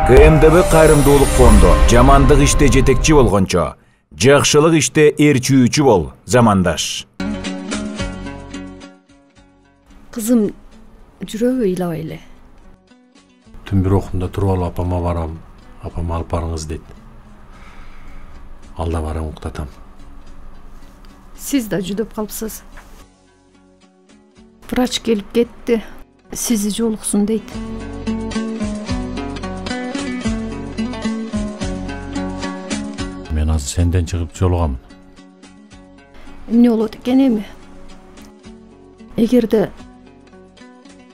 КМДБ кайрымдуулук фонду жамандык иште жетекчи болгончо, жакшылык иште ээрчүүчү бол, замандаш. Кызым, жүрөбү ыйлабай эле. Түн бир окумда туруп алып апама барам, апама алып барыңыз дейт. Алда барам уктатам. Сиз да жүдөп калыпсыз. Врач келип кетти, сизи жолуксун дейт. Мен азыр сенден чыгып жолугамын. Эмне болот экен эми? Эгерде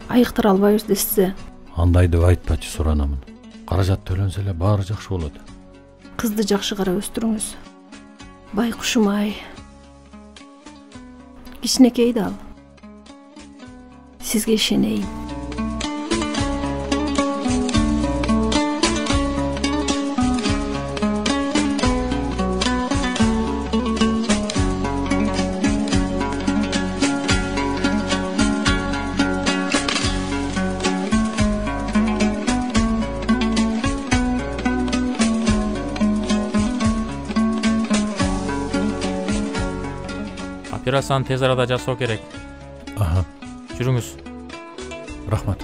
айыктыра албайбыз десе, Андай деп айтпачы, суранамын. Каражат төлөнсө эле баары жакшы болот. кызды жакшы карап өстүрүңүз. Байкушум ай. Кичинекей да ал. Сизге ишенейин. Операцияны тез арада жасоо керек. Аха, Жүрүңүз. рахмат.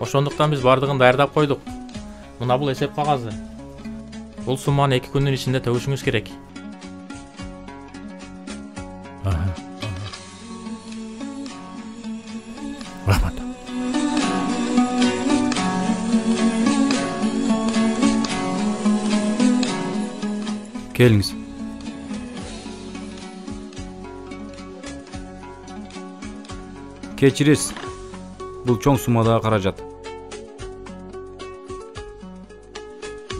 Ошондуктан биз бардыгын даярдап койдук. Мына бул эсеп кагазы. Бул сумманы 2 күндүн ичинде төшүңүз керек. Аха. Рахмат. Келиңиз. Кечиресиз. Бул чоң суммадагы каражат.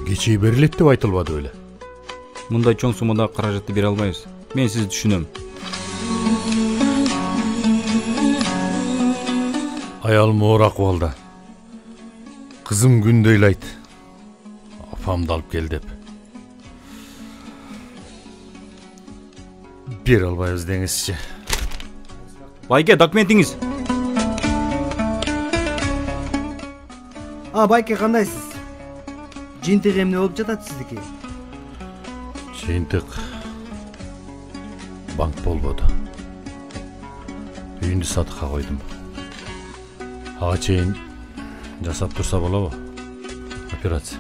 Кечээ берилет деп айтылбады беле. Мындай чоң суммадагы каражатты бере албайбыз. Мен сизди түшүнөм. Аялым оор акыбалда. Кызым күндө ыйлайт. Апамды алып кел деп. Бере албайбыз деңизчи. Байке, документиңиз. Байке, кандайсыз? Жыйынтык эмне болуп жатат сиздики? Жыйынтык банк болбоду. Үйүндү сатыкка койдум. Ага чейин жасап турса болобу? Операция.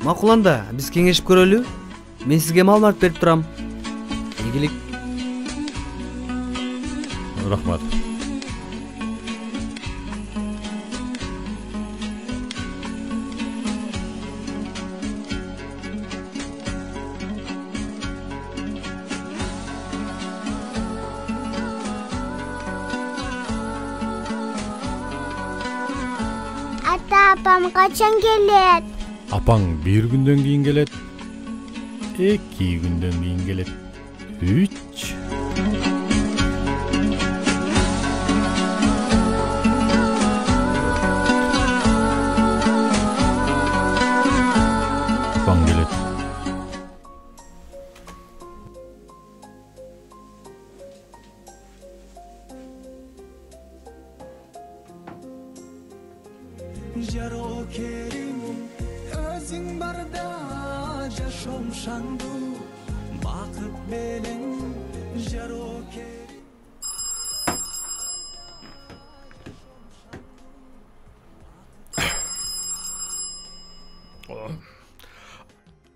Макул анда, биз кеңешип көрөлү. Мен сизге маалымат берип турам. Ийгилик. Рахмат. Апам качан келет? Апаң 1 күндөн кийин келет. 2 күндөн кийин келет. 3. Апаң келет. Жарокерим өзүң барда жашоом шаңдуу бакыт менен жарокерим.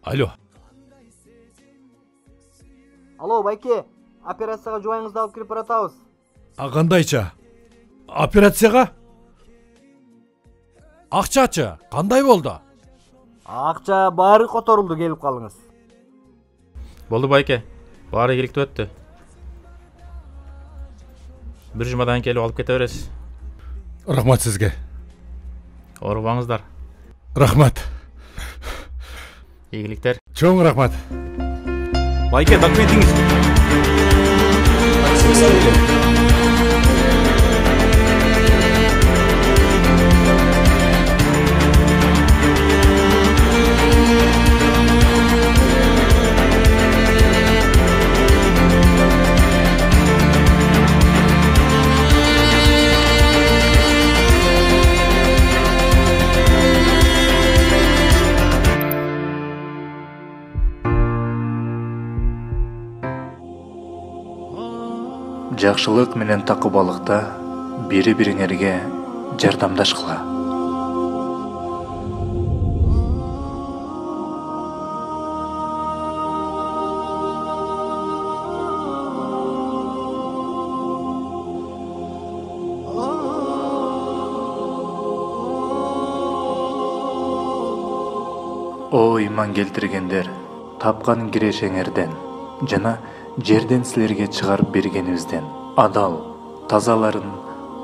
Алло. Алло, байке, операцияга жубайыңызды алып кирип баратабыз. Кандайча? Операцияга? Акчачы, кандай болду? Акча баары которулду, келип калыңыз. Болду байке. Баары ийгиликтүү өттү. Бир жумадан келип алып кете бересиз. Рахмат сизге. Оорубаңыздар. Рахмат. Ийгиликтер. Чоң рахмат. Байке, документиңиз. жакшылык менен такыбалыкта бири бириңерге жардамдашкыла. О иман келтиргендер, тапкан кирешеңерден жана жерден силерге чыгарып бергенибизден адал, тазаларын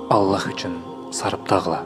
Аллах үчүн сарыптагыла.